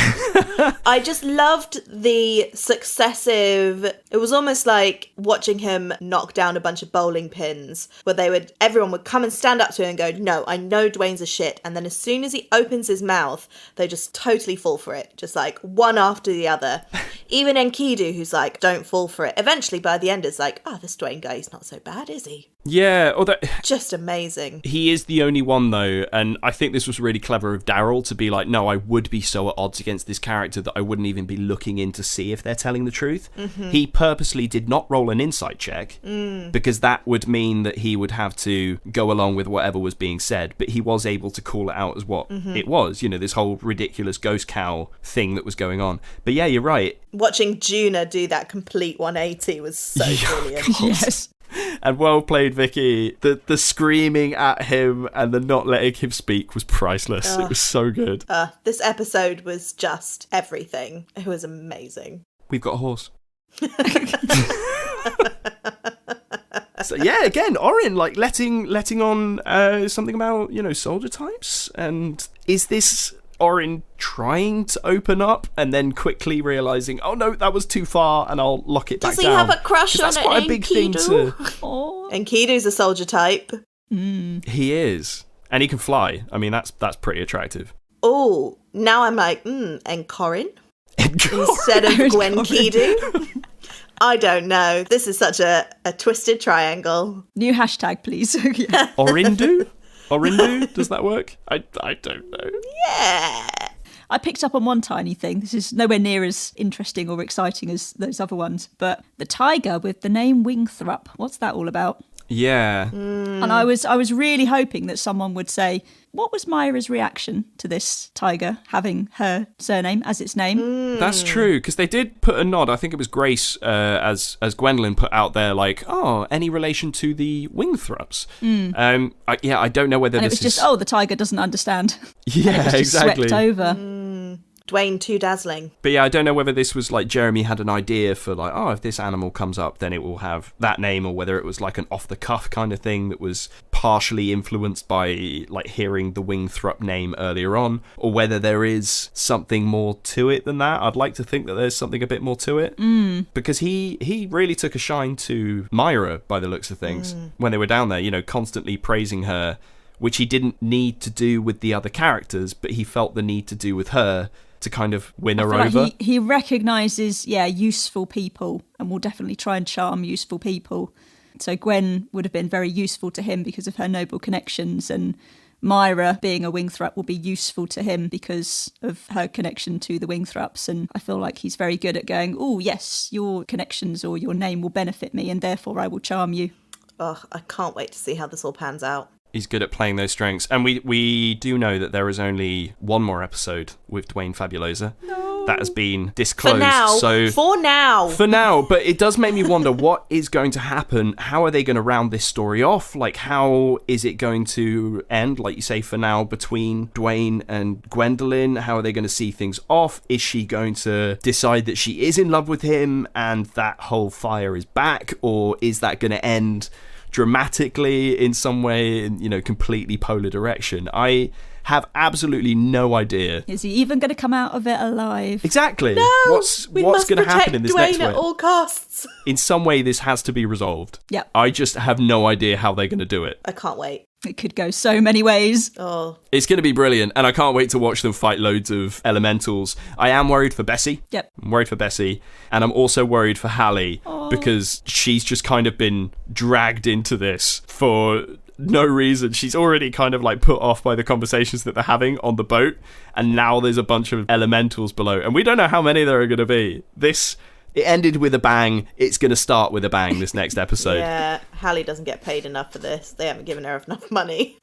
I just loved the successive... It was almost like watching him knock down a bunch of bowling pins, where everyone would come and stand up to him and go, no, I know Dwayne's a shit. And then as soon as he opens his mouth, they just totally fall for it. Just like one after the other. Even Enkidu, who's like, don't fall for it. Eventually, by the end, it's like, oh, this Dwayne guy, he's not so bad, is he? Yeah, although... Just amazing. He is the only one, though, and I think this was really clever of Daryl to be like, no, I would be so at odds against this character that I wouldn't even be looking in to see if they're telling the truth. Mm-hmm. He purposely did not roll an insight check, because that would mean that he would have to go along with whatever was being said, but he was able to call it out as what it was, you know, this whole ridiculous ghost cow thing that was going on. But yeah, you're right. Watching Juna do that complete 180 was so brilliant. Yes. And well played, Vicky. The screaming at him and the not letting him speak was priceless. It was so good. This episode was just everything. It was amazing. We've got a horse. So yeah, again, Orin like letting on something about, you know, soldier types. And is this Orin trying to open up and then quickly realizing, oh no, that was too far, and I'll lock it back down? Does he have a crush on that's quite a big thing to... Enkidu's a soldier type. He is, and he can fly. I mean, that's pretty attractive. Oh, now I'm like, and Corin instead of Gwen Kidu. I don't know. This is such a twisted triangle. New hashtag, please. Orindu? Orindu? Does that work? I don't know. Yeah. I picked up on one tiny thing. This is nowhere near as interesting or exciting as those other ones. But the tiger with the name Wingthrup, what's that all about? Yeah. And I was really hoping that someone would say, what was Myra's reaction to this tiger having her surname as its name? That's true, because they did put a nod. I think it was Grace, as Gwendolyn put out there, like, oh, any relation to the Wingthrups? I don't know whether and this it was just, the tiger doesn't understand. Yeah, and it was just exactly. swept over. Dwayne, too dazzling. But yeah, I don't know whether this was like Jeremy had an idea for like, oh, if this animal comes up, then it will have that name, or whether it was like an off-the-cuff kind of thing that was partially influenced by like hearing the Wingthrup name earlier on, or whether there is something more to it than that. I'd like to think that there's something a bit more to it, because he really took a shine to Myra by the looks of things when they were down there, you know, constantly praising her, which he didn't need to do with the other characters, but he felt the need to do with her to kind of win her over. Like he recognises, useful people, and will definitely try and charm useful people. So Gwen would have been very useful to him because of her noble connections, and Myra, being a Wingthrup, will be useful to him because of her connection to the Wingthrups. And I feel like he's very good at going, oh yes, your connections or your name will benefit me, and therefore I will charm you. Oh, I can't wait to see how this all pans out. He's good at playing those strengths. And we do know that there is only one more episode with Dwayne Fabulosa. No. That has been disclosed. For now. But it does make me wonder what is going to happen. How are they going to round this story off? Like, how is it going to end, like you say, for now, between Dwayne and Gwendolyn? How are they going to see things off? Is she going to decide that she is in love with him and that whole fire is back? Or is that going to end dramatically in some way, in, you know, completely polar direction? I have absolutely no idea. Is he even going to come out of it alive? Exactly. No, What's going to happen in this Dwayne next at one? all costs. In some way, this has to be resolved. Yep. I just have no idea how they're going to do it. I can't wait. It could go so many ways. Oh, It's going to be brilliant, and I can't wait to watch them fight loads of elementals. I am worried for Bessie. Yep. I'm worried for Bessie, and I'm also worried for Hallie, because she's just kind of been dragged into this for no reason. She's already kind of like put off by the conversations that they're having on the boat, and now there's a bunch of elementals below, and we don't know how many there are going to be. It ended with a bang. It's going to start with a bang this next episode. yeah. Hallie doesn't get paid enough for this. They haven't given her enough money.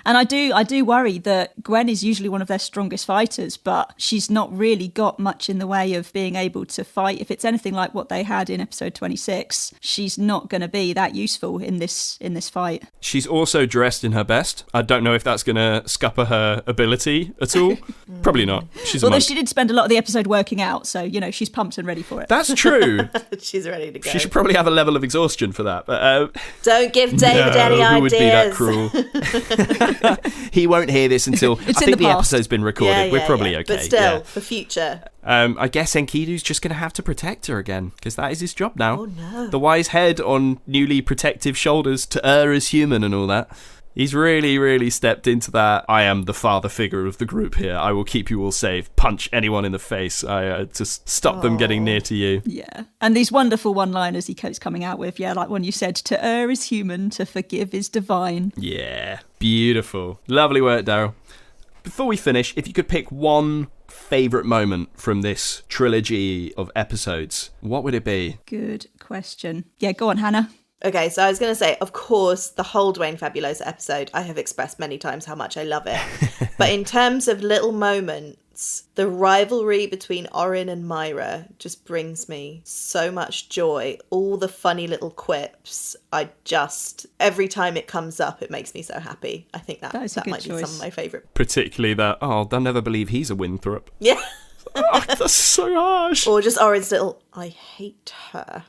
And I do worry that Gwen is usually one of their strongest fighters, but she's not really got much in the way of being able to fight. If it's anything like what they had in episode 26, she's not going to be that useful in this fight. She's also dressed in her best. I don't know if that's going to scupper her ability at all. Probably not. She's a Although monk. she did spend a lot of the episode working out, so, she's pumped and ready for it. That's true. She's ready to go. She should probably have a level of exhaustion for that. But Don't give David no, any who would be that ideas. cruel? He won't hear this until I in think the the past. episode's been recorded. We're probably okay. But still, yeah. for future. I guess Enkidu's just going to have to protect her again, because that is his job now. Oh, no. The wise head on newly protective shoulders to err as human and all that. He's really, really stepped into that. I am the father figure of the group here. I will keep you all safe. Punch anyone in the face to stop them getting near to you. Yeah. And these wonderful one-liners he keeps coming out with. Yeah, like when you said, to err is human, to forgive is divine. Yeah, beautiful. Lovely work, Daryl. Before we finish, if you could pick one favourite moment from this trilogy of episodes, what would it be? Good question. Yeah, go on, Hannah. Okay, so I was going to say, of course, the whole Dwayne Fabulosa episode, I have expressed many times how much I love it. But in terms of little moments, the rivalry between Orin and Myra just brings me so much joy. All the funny little quips, every time it comes up, it makes me so happy. I think that good might be some choice. of my favourite. Particularly that, they'll never believe he's a Winthrop. Yeah. Oh, that's so harsh. Or just Orin's little, I hate her.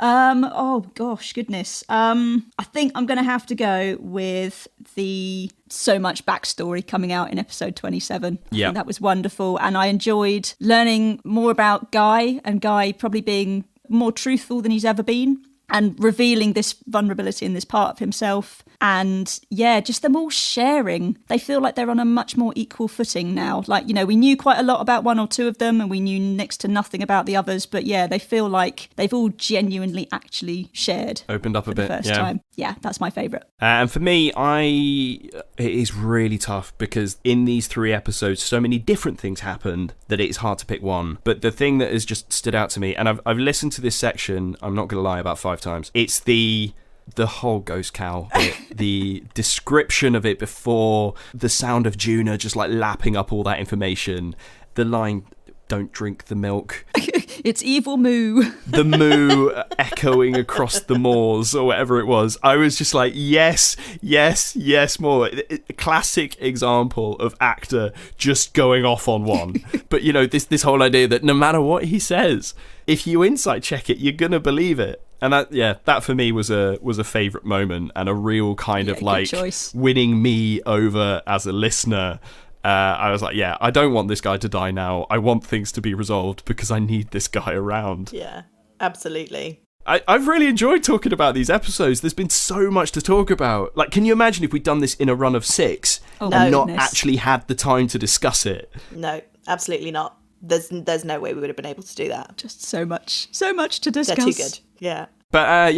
Oh gosh, goodness. I think I'm going to have to go with the so much backstory coming out in episode 27. Yeah. I think that was wonderful. And I enjoyed learning more about Guy, and Guy probably being more truthful than he's ever been, and revealing this vulnerability in this part of himself. And yeah, just them all sharing. They feel like they're on a much more equal footing now. Like, we knew quite a lot about one or two of them, and we knew next to nothing about the others. But yeah, they feel like they've all genuinely actually shared. Opened up a for the bit, first yeah. time. Yeah, that's my favourite. And for me, it is really tough, because in these 3 episodes, so many different things happened that it's hard to pick one. But the thing that has just stood out to me, and I've listened to this section, I'm not going to lie, about 5 times. It's the whole ghost cow bit, the description of it before, the sound of Juna just like lapping up all that information, the line, don't drink the milk. It's evil moo. The moo echoing across the moors or whatever it was. I was just like, yes, more. Classic example of actor just going off on one. But this whole idea that no matter what he says, if you insight check it, you're gonna believe it. And that for me was a favourite moment, and a real kind of like choice. Winning me over as a listener. I was like, yeah, I don't want this guy to die now. I want things to be resolved because I need this guy around. Yeah, absolutely. I've really enjoyed talking about these episodes. There's been so much to talk about. Like, can you imagine if we'd done this in a run of 6 and not goodness. actually had the time to discuss it? No, absolutely not. There's no way we would have been able to do that. Just so much to discuss. They're too good. Yeah. But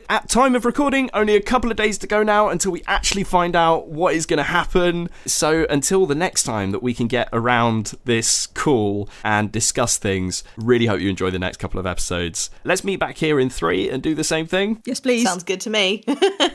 at time of recording, only a couple of days to go now until we actually find out what is going to happen. So until the next time that we can get around this call and discuss things, really hope you enjoy the next couple of episodes. Let's meet back here in 3 and do the same thing. Yes, please. Sounds good to me.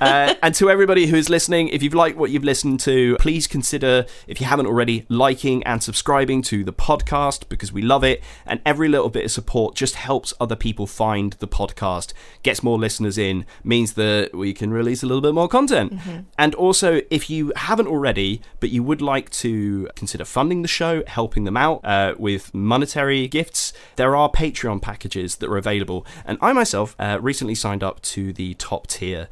And to everybody who is listening, if you've liked what you've listened to, please consider, if you haven't already, liking and subscribing to the podcast, because we love it. And every little bit of support just helps other people find the podcast, gets more listeners in, means that we can release a little bit more content. And also, if you haven't already, but you would like to consider funding the show, helping them out with monetary gifts, there are Patreon packages that are available. And I myself recently signed up to the top tier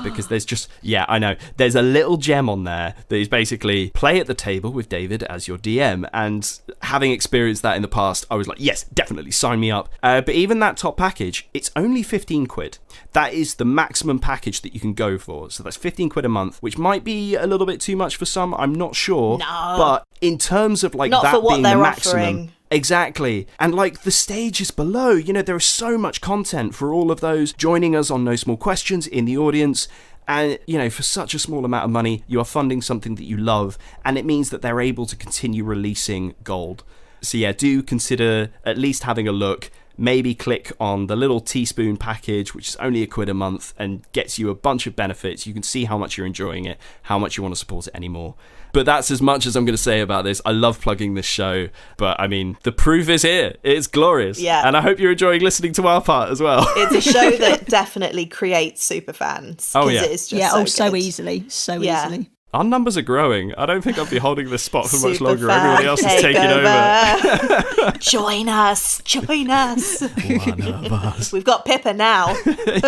because there's just, I know, there's a little gem on there that is basically play at the table with David as your DM. And having experienced that in the past, I was like, yes, definitely sign me up. But even that top package, it's only 15 quid. That is the maximum package that you can go for. So that's 15 quid a month, which might be a little bit too much for some. I'm not sure. No. But in terms of like not that for what being they're the maximum. offering. Exactly. And like the stages below, you know, there is so much content for all of those joining us on No Small Questions in the audience. And, you know, for such a small amount of money, you are funding something that you love. And it means that they're able to continue releasing gold. So yeah, do consider at least having a look. Maybe click on the little teaspoon package, which is only £1 a month and gets you a bunch of benefits. You can see how much you're enjoying it, how much you want to support it anymore. But that's as much as I'm going to say about this. I love plugging this show, but I mean, the proof is here. It's glorious. Yeah. And I hope you're enjoying listening to our part as well. It's a show that definitely creates super fans. Oh, yeah. It is just so good. easily. Easily. Our numbers are growing. I don't think I'll be holding this spot for much Superfan longer. Everybody else is taking over. Join us. Join us. One of us. We've got Pippa now.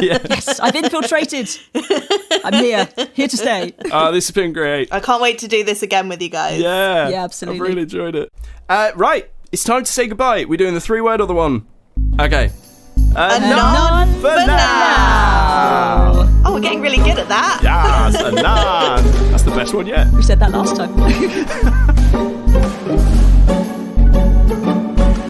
Yes, I've infiltrated. I'm here to stay. This has been great. I can't wait to do this again with you guys. Yeah, absolutely. I've really enjoyed it. Right, it's time to say goodbye. We're doing the 3-word or the one? Okay. None for now. Oh, we're getting really good at that. Yes, a none. That's the best one yet. We said that last time.